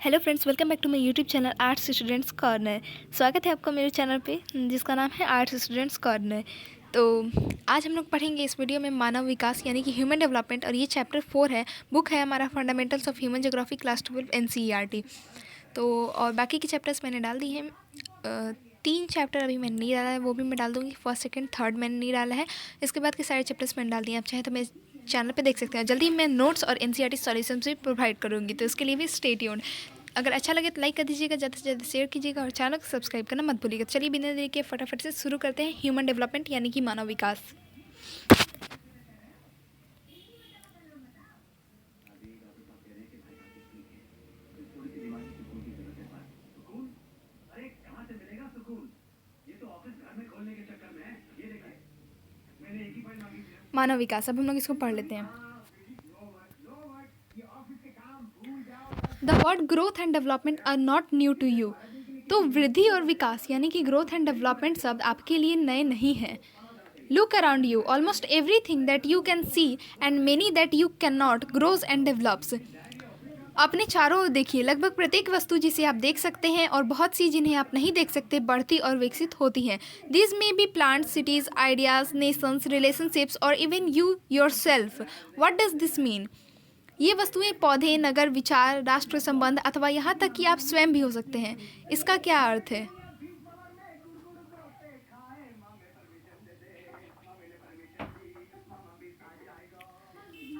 Hello friends, welcome back to my YouTube channel arts students corner. स्वागत है आपका मेरे चैनल पे जिसका नाम है आर्ट्स स्टूडेंट्स कॉर्नर। तो आज हम लोग पढ़ेंगे इस वीडियो में मानव विकास यानी कि ह्यूमन डेवलपमेंट, और ये चैप्टर 4 है। बुक है हमारा fundamentals of human geography class 12 NCERT। तो और बाकी के चैप्टर्स मैंने डाल दिए हैं। 3 चैप्टर अभी मैंने नहीं डाला है, वो भी मैं डाल दूँगी। फर्स्ट सेकंड थर्ड मैंने नहीं डाला है। इसके बाद के सारे चैप्टर्स मैंने डाल दिए हैं। आप चाहे तो मैं चैनल पे देख सकते हैं। जल्दी मैं नोट्स और NCERT सॉल्यूशंस भी प्रोवाइड करूँगी, तो इसके लिए भी स्टे ट्यून्ड। अगर अच्छा लगे तो लाइक कर दीजिएगा, ज़्यादा से ज़्यादा शेयर कीजिएगा और चैनल को सब्सक्राइब करना मत भूलिएगा। चलिए बिना देरी के फटाफट से शुरू करते हैं ह्यूमन डेवलपमेंट यानी कि मानव विकास। मानव विकास, अब हम लोग इसको पढ़ लेते हैं। The word growth and development are not new to you. तो वृद्धि और विकास यानी कि ग्रोथ एंड डेवलपमेंट शब्द आपके लिए नए नहीं हैं। Look around you, almost everything that you can see and many that you can not grows and develops. अपने चारों ओर देखिए, लगभग प्रत्येक वस्तु जिसे आप देख सकते हैं और बहुत सी जिन्हें आप नहीं देख सकते बढ़ती और विकसित होती हैं। This may be plants, cities, ideas, nations, relationships और even you yourself. What does this mean? ये वस्तुएं पौधे, नगर, विचार, राष्ट्र संबंध अथवा यहाँ तक कि आप स्वयं भी हो सकते हैं। इसका क्या अर्थ है?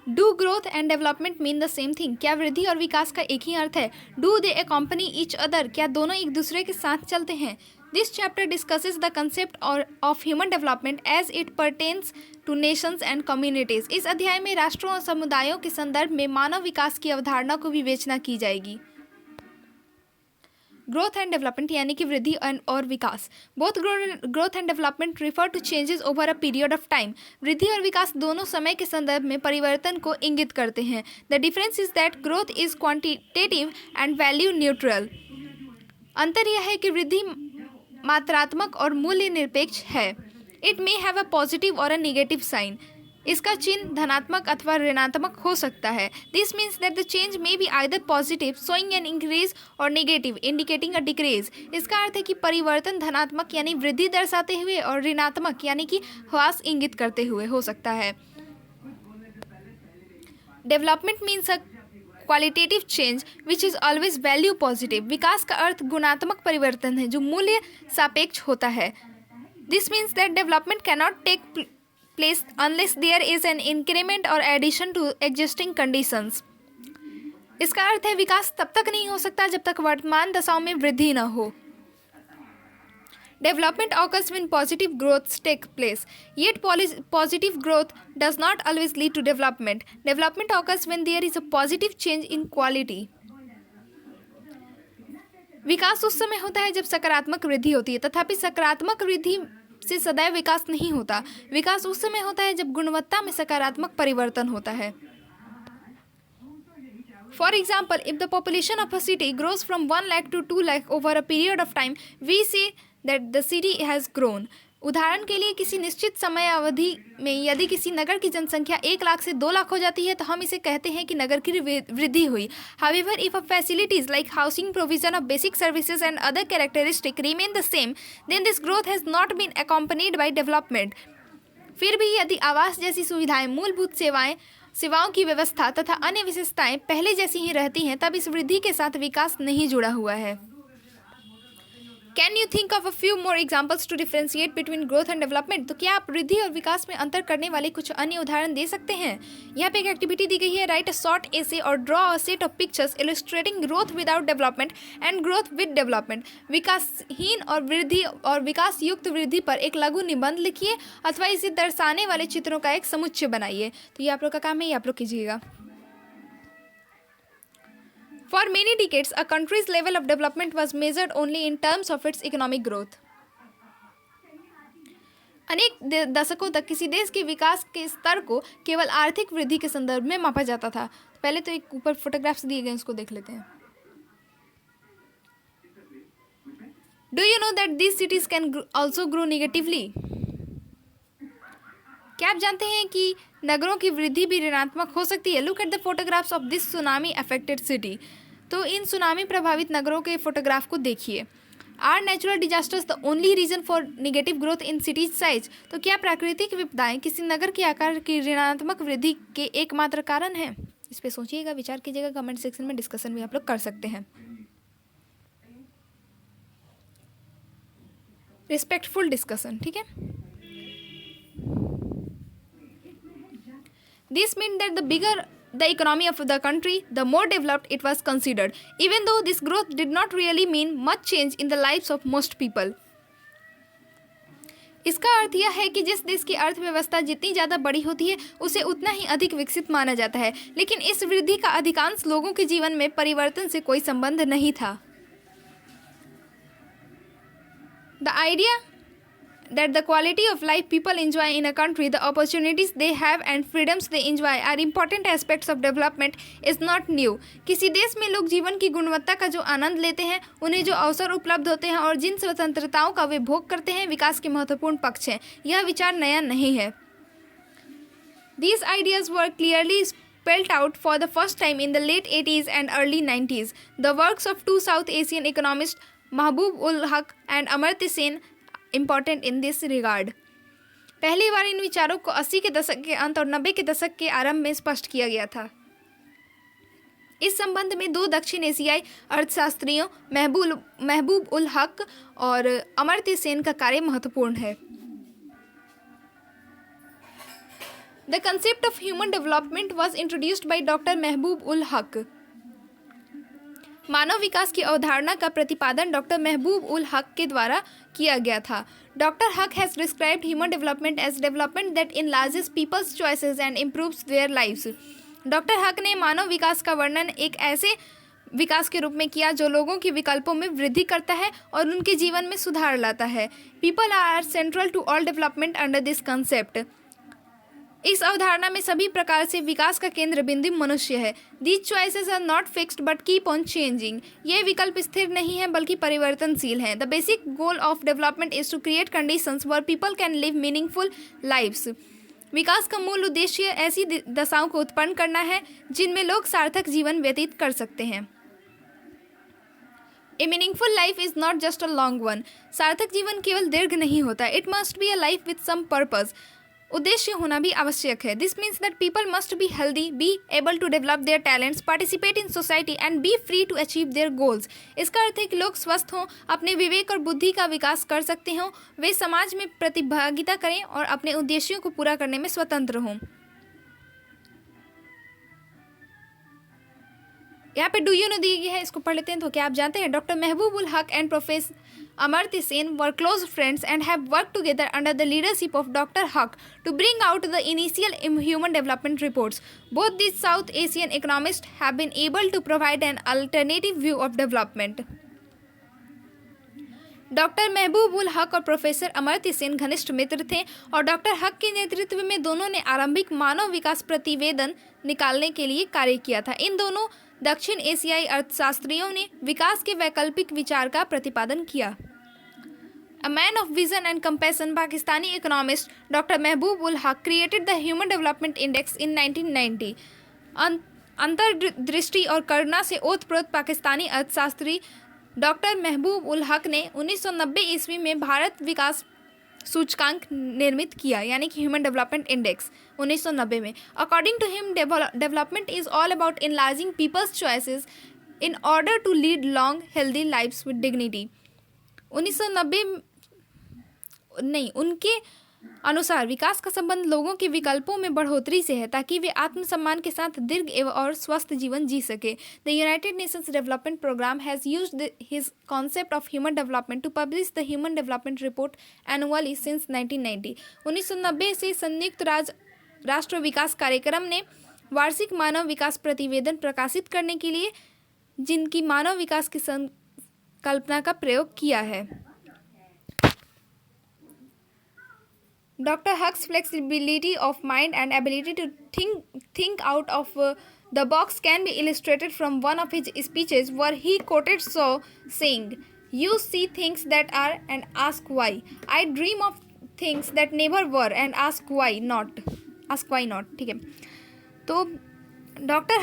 Do growth and development mean the same thing? क्या वृद्धि और विकास का एक ही अर्थ है? Do they accompany each other? क्या दोनों एक दूसरे के साथ चलते हैं? This chapter discusses the concept of human development as it pertains to nations and communities. इस अध्याय में राष्ट्रों और समुदायों के संदर्भ में मानव विकास की अवधारणा को विवेचना की जाएगी। ग्रोथ एंड डेवलपमेंट यानी कि वृद्धि और विकास। Both growth and development refer to changes over a period of time. वृद्धि और विकास दोनों समय के संदर्भ में परिवर्तन को इंगित करते हैं। The difference is that growth is quantitative and value neutral. अंतर यह है कि वृद्धि मात्रात्मक और मूल्य निरपेक्ष है। It may have a positive और अ नेगेटिव साइन। इसका चिन्ह धनात्मक अथवा ऋणात्मक हो सकता है। This means that the change may be either positive showing an increase और नेगेटिव इंडिकेटिंग अ डिक्रीज। इसका अर्थ है कि परिवर्तन धनात्मक यानी वृद्धि दर्शाते हुए और ऋणात्मक यानी कि ह्रास इंगित करते हुए हो सकता है। Development means a qualitative change which is always value positive. विकास का अर्थ गुणात्मक परिवर्तन है जो मूल्य सापेक्ष होता है। This means that development cannot take place unless there is an increment or addition to existing conditions। इसका अर्थ है विकास तब तक नहीं हो सकता जब तक वर्तमान दशाओं में वृद्धि न हो। Development occurs when positive growth takes place, yet positive growth does not always lead to development. Development occurs when there is a positive change in quality। विकास उस समय होता है जब सकारात्मक वृद्धि होती है, तथापि सकारात्मक वृद्धि से सदैव विकास नहीं होता। विकास उस समय होता है जब गुणवत्ता में सकारात्मक परिवर्तन होता है। For example, if the population of a city grows from 1 lakh to 2 lakh over a period of time, we say that the city has grown. उदाहरण के लिए किसी निश्चित समय अवधि में यदि किसी नगर की जनसंख्या 1 लाख से 2 लाख हो जाती है तो हम इसे कहते हैं कि नगर की वृद्धि हुई। However, if a facilities like housing, provision of basic services and other characteristic remain the same, then this growth has not been accompanied by development. फिर भी यदि आवास जैसी सुविधाएं, मूलभूत सेवाओं की व्यवस्था तथा अन्य विशेषताएं पहले जैसी ही रहती हैं, तब इस वृद्धि के साथ विकास नहीं जुड़ा हुआ है। Can you think of a few more examples to differentiate between growth and development? तो क्या आप वृद्धि और विकास में अंतर करने वाले कुछ अन्य उदाहरण दे सकते हैं? यहाँ पे एक एक्टिविटी दी गई है, राइट अ शॉर्ट एसे और draw a set of pictures illustrating growth without development and growth with development. विकासहीन और वृद्धि और विकास युक्त वृद्धि पर एक लघु निबंध लिखिए अथवा इसे दर्शाने वाले चित्रों का एक समुच्चय बनाइए। तो ये आप लोग का काम है, ये आप लोग कीजिएगा। For many decades, a country's level of development was measured only in terms of its economic growth। अनेक दशकों तक किसी देश के विकास के स्तर को केवल आर्थिक वृद्धि के संदर्भ में मापा जाता था। पहले तो एक ऊपर फोटोग्राफ्स दिए गए, उसको देख लेते हैं। Do you know that these cities can also grow negatively? क्या आप जानते हैं कि नगरों की वृद्धि भी ऋणात्मक हो सकती है? Look at the photographs of this tsunami affected city. तो इन सुनामी प्रभावित नगरों के फोटोग्राफ को देखिए। Are natural disasters the only reason for negative growth in cities size? तो क्या प्राकृतिक विपदाएं किसी नगर के आकार की ऋणात्मक वृद्धि के एकमात्र कारण है? इस पे सोचिएगा, विचार कीजिएगा, कमेंट सेक्शन में डिस्कशन भी आप लोग कर सकते हैं। रिस्पेक्टफुल डिस्कशन, ठीक है। This mean that the bigger the economy of the country, the more developed it was considered, even though this growth did not really mean much change in the lives of most people. इसका अर्थ यह है कि जिस देश की अर्थव्यवस्था जितनी ज़्यादा बड़ी होती है उसे उतना ही अधिक विकसित माना जाता है, लेकिन इस वृद्धि का अधिकांश लोगों के जीवन में परिवर्तन से कोई संबंध नहीं था। The idea that the quality of life people enjoy in a country, the opportunities they have and freedoms they enjoy are important aspects of development is not new. किसी देश में लोग जीवन की गुणवत्ता का जो आनंद लेते हैं, उन्हें जो अवसर उपलब्ध होते हैं और जिन स्वतंत्रताओं का वे भोग करते हैं, विकास के महत्वपूर्ण पक्ष हैं। यह विचार नया नहीं है। These ideas were clearly spelled out for the first time in the late 80s and early 90s. The works of two South Asian economists, Mahbub ul Haq and Amartya Sen, important in this regard. पहली बार इन विचारों को 80 के दशक के अंत और 90 के दशक के आरंभ में स्पष्ट किया गया था। इस संबंध में दो दक्षिण एशियाई अर्थशास्त्रियों महबूब उल हक और अमर्त्य सेन का कार्य महत्वपूर्ण है। The concept of human development was introduced by doctor Mahbub ul हक। मानव विकास की अवधारणा का प्रतिपादन डॉक्टर महबूब उल हक के द्वारा किया गया था। Doctor Haq has described human development as development that enlarges people's choices and improves their lives. Doctor Haq ने मानव विकास का वर्णन एक ऐसे विकास के रूप में किया जो लोगों के विकल्पों में वृद्धि करता है और उनके जीवन में सुधार लाता है। People are central to all development under this concept. इस अवधारणा में सभी प्रकार से विकास का केंद्र बिंदु मनुष्य है। These choices are not fixed but keep on changing. ये विकल्प स्थिर नहीं है बल्कि परिवर्तनशील हैं। The basic goal of development is to create conditions where people can live meaningful lives. विकास का मूल उद्देश्य ऐसी दशाओं को उत्पन्न करना है जिनमें लोग सार्थक जीवन व्यतीत कर सकते हैं। A meaningful life is not just a long one. सार्थक जीवन केवल दीर्घ नहीं होता। It must be a life with some purpose. उद्देश्य होना भी आवश्यक है। This means that people must be healthy, be able to develop their talents, participate in society and be free to achieve their goals. इसका अर्थ है कि लोग स्वस्थ हों, अपने विवेक और बुद्धि का विकास कर सकते हों, वे समाज में प्रतिभागिता करें और अपने उद्देश्यों को पूरा करने में स्वतंत्र हों। यहाँ पे डू यू नो दी गई है, इसको पढ़ लेते हैं। तो क्या आप जानते हैं डॉक्टर महबूब उल हक and professor Amartya Sen were close friends and have worked together under the leadership of Dr. Huq to bring out the initial human development reports. Both these South Asian economists have been able to provide an alternative view of development. Doctor Mahbub ul हक और professor Amartya Sen घनिष्ठ मित्र थे और doctor हक के नेतृत्व में दोनों ने आरंभिक मानव विकास प्रतिवेदन निकालने के लिए कार्य किया था। इन दोनों दक्षिण एशियाई अर्थशास्त्रियों ने विकास के वैकल्पिक विचार का प्रतिपादन किया। A man of vision and compassion, Pakistani economist doctor Mahbub ul Haq created the human development index in 1990। अंतर्दृष्टि और करुणा से ओतप्रोत पाकिस्तानी अर्थशास्त्री डॉक्टर महबूब उल हक ने 1990 ईस्वी में भारत विकास सूचकांक निर्मित किया, यानी कि ह्यूमन डेवलपमेंट इंडेक्स 1990 में। According to him development is all about enlarging people's choices in order to lead long healthy lifes with dignity. 1990 नहीं, उनके अनुसार विकास का संबंध लोगों के विकल्पों में बढ़ोतरी से है ताकि वे आत्मसम्मान के साथ दीर्घ एवं और स्वस्थ जीवन जी सके। The United Nations development programme has used his concept of human development to publish the human development report annually since 1990। 1990 से संयुक्त राष्ट्र विकास कार्यक्रम ने वार्षिक मानव विकास प्रतिवेदन प्रकाशित करने के लिए जिनकी मानव विकास की संकल्पना का प्रयोग किया है। Dr. Huq's flexibility of mind and ability to think out of the box can be illustrated from one of his speeches where he quoted so saying, "You see things that are and ask why. I dream of things that never were and ask why not." ठीक है। तो doctor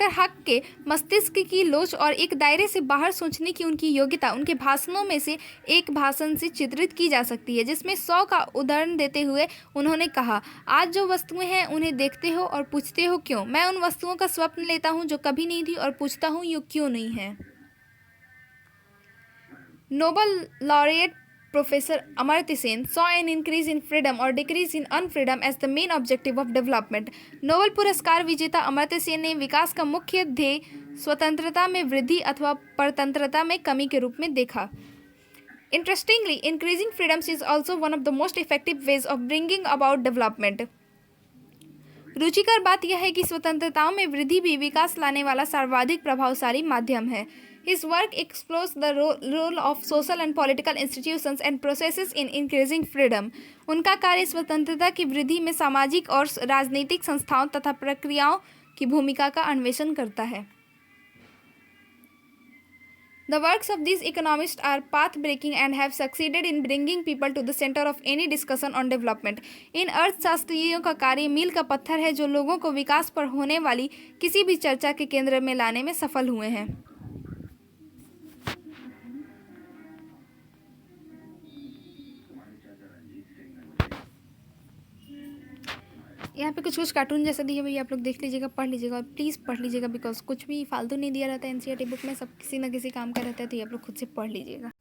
हक के मस्तिष्क की लोच और एक दायरे से बाहर सोचने की उनकी योग्यता उनके भाषणों में से एक भाषण से चित्रित की जा सकती है, जिसमें 100 का उदाहरण देते हुए उन्होंने कहा, आज जो वस्तुएं हैं उन्हें देखते हो और पूछते हो क्यों। मैं उन वस्तुओं का स्वप्न लेता हूं जो कभी नहीं थी और पूछता हूं ये क्यों नहीं है। Nobel laureate Professor Amartya Sen saw an increase in freedom or decrease in unfreedom as the main objective of development. Nobel पुरस्कार विजेता अमर्त्य सेन ने विकास का मुख्य ध्येय स्वतंत्रता में वृद्धि अथवा परतंत्रता में कमी के रूप में देखा। Interestingly, increasing freedoms is also one of the most effective ways of bringing about development. रुचिकर बात यह है कि स्वतंत्रताओं में वृद्धि भी विकास लाने वाला सर्वाधिक प्रभावशाली माध्यम है। His work explores the role of social and political institutions and processes in increasing freedom. उनका कार्य स्वतंत्रता की वृद्धि में सामाजिक और राजनीतिक संस्थाओं तथा प्रक्रियाओं की भूमिका का अन्वेषण करता है। The works of these economists are path-breaking and have succeeded in bringing people to the center of any discussion on development. इन अर्थशास्त्रियों का कार्य मील का पत्थर है जो लोगों को विकास पर होने वाली किसी भी चर्चा के केंद्र में लाने में सफल हुए हैं। यहाँ पे कुछ कार्टून जैसा दिया भैया, आप लोग देख लीजिएगा, पढ़ लीजिएगा और प्लीज़ पढ़ लीजिएगा, बिकॉज कुछ भी फालतू नहीं दिया रहता है एनसीईआरटी बुक में, सब किसी न किसी काम का रहता है, तो ये आप लोग खुद से पढ़ लीजिएगा।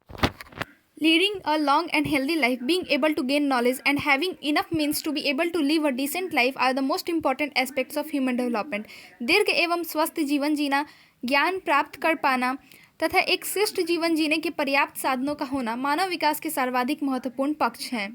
Leading a long and healthy life, being able to gain knowledge and having enough means to be able to live a decent life are the most important aspects of human development. दीर्घ एवं स्वस्थ जीवन जीना, ज्ञान प्राप्त कर पाना तथा एक शिष्ट जीवन जीने के पर्याप्त साधनों का होना मानव विकास के सर्वाधिक महत्वपूर्ण पक्ष हैं।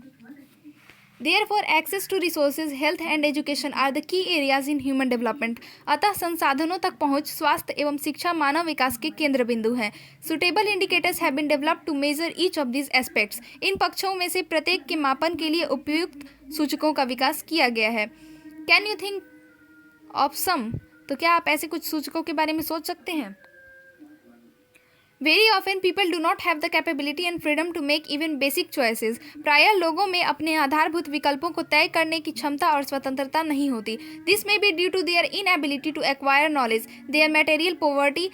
Therefore, access to resources, health and education are the key areas in human development. अतः संसाधनों तक पहुंच, स्वास्थ्य एवं शिक्षा मानव विकास के केंद्र बिंदु हैं। Suitable indicators have been developed to measure each of these aspects. इन पक्षों में से प्रत्येक के मापन के लिए उपयुक्त सूचकों का विकास किया गया है। Can you think of some? तो क्या आप ऐसे कुछ सूचकों के बारे में सोच सकते हैं? Very often people do not have the capability and freedom to make even basic choices. प्रायः लोगों में अपने आधारभूत विकल्पों को तय करने की क्षमता और स्वतंत्रता नहीं होती। This may be due to their inability to acquire knowledge, their material poverty,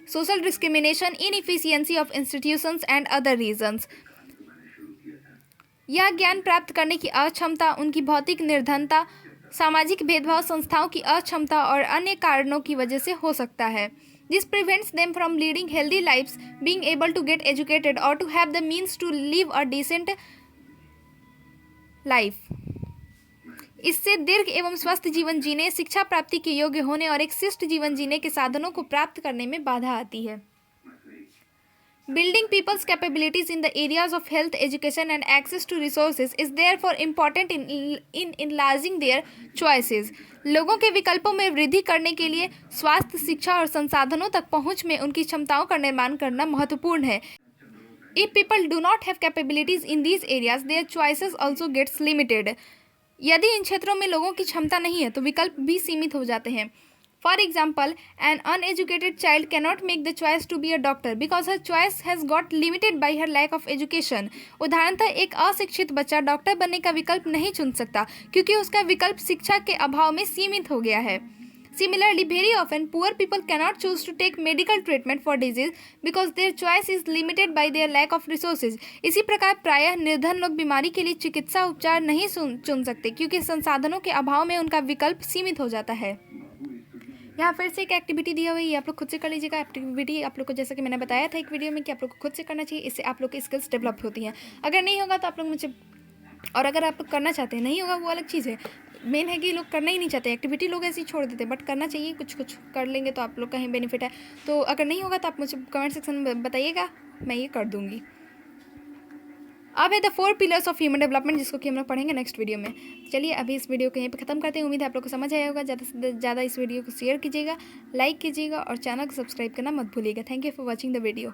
social discrimination, inefficiency of institutions and other reasons. यह ज्ञान प्राप्त करने की अक्षमता, उनकी भौतिक निर्धनता, सामाजिक भेदभाव, संस्थाओं की अक्षमता और अन्य कारणों की वजह से हो सकता है। This prevents them from leading healthy lives, being able to get educated or to have the means to live a decent life. इससे दीर्घ एवं स्वस्थ जीवन जीने, शिक्षा प्राप्ति के योग्य होने और एक शिष्ट जीवन जीने के साधनों को प्राप्त करने में बाधा आती है। Building people's capabilities in the areas of health, education and access to resources is therefore important in enlarging their choices. लोगों के विकल्पों में वृद्धि करने के लिए स्वास्थ्य, शिक्षा और संसाधनों तक पहुंच में उनकी क्षमताओं का निर्माण करना महत्वपूर्ण है। If people do not have capabilities in these areas, their choices also gets limited. यदि इन क्षेत्रों में लोगों की क्षमता नहीं है तो विकल्प भी सीमित हो जाते हैं। For example, an uneducated child cannot make the choice to be a doctor because her choice has got limited by her lack of education. उदाहरणतः एक अशिक्षित बच्चा डॉक्टर बनने का विकल्प नहीं चुन सकता क्योंकि उसका विकल्प शिक्षा के अभाव में सीमित हो गया है। Similarly, very often poor people cannot choose to take medical treatment for disease because their choice is limited by their lack of resources. इसी प्रकार प्रायः निर्धन लोग बीमारी के लिए चिकित्सा उपचार नहीं चुन सकते क्योंकि संसाधनों के अभाव में उनका विकल्प सीमित हो जाता है। यहाँ फिर से एक एक्टिविटी दिया हुई है, आप लोग खुद से कर लीजिएगा। एक्टिविटी आप लोग को जैसा कि मैंने बताया था एक वीडियो में कि आप लोग को खुद से करना चाहिए, इससे आप लोग की स्किल्स डेवलप होती हैं। अगर नहीं होगा तो आप लोग मुझे, और अगर आप लोग करना चाहते हैं, नहीं होगा वो अलग चीज़ है। मेन है कि लोग करना ही नहीं चाहते, एक्टिविटी लोग ऐसे ही छोड़ देते हैं, बट करना चाहिए, कुछ कुछ कर लेंगे तो आप लोग कहीं बेनिफिट है। तो अगर नहीं होगा तो आप मुझे कमेंट सेक्शन में बताइएगा, मैं ये कर दूँगी। अब है the 4 pillars of human development, जिसको कि हम लोग पढ़ेंगे नेक्स्ट वीडियो में। चलिए अभी इस वीडियो को यहीं पे ख़त्म करते हैं। उम्मीद है आप लोग को समझ आया होगा। ज़्यादा से ज़्यादा इस वीडियो को शेयर कीजिएगा, लाइक कीजिएगा और चैनल को सब्सक्राइब करना मत भूलिएगा। Thank you for watching the video.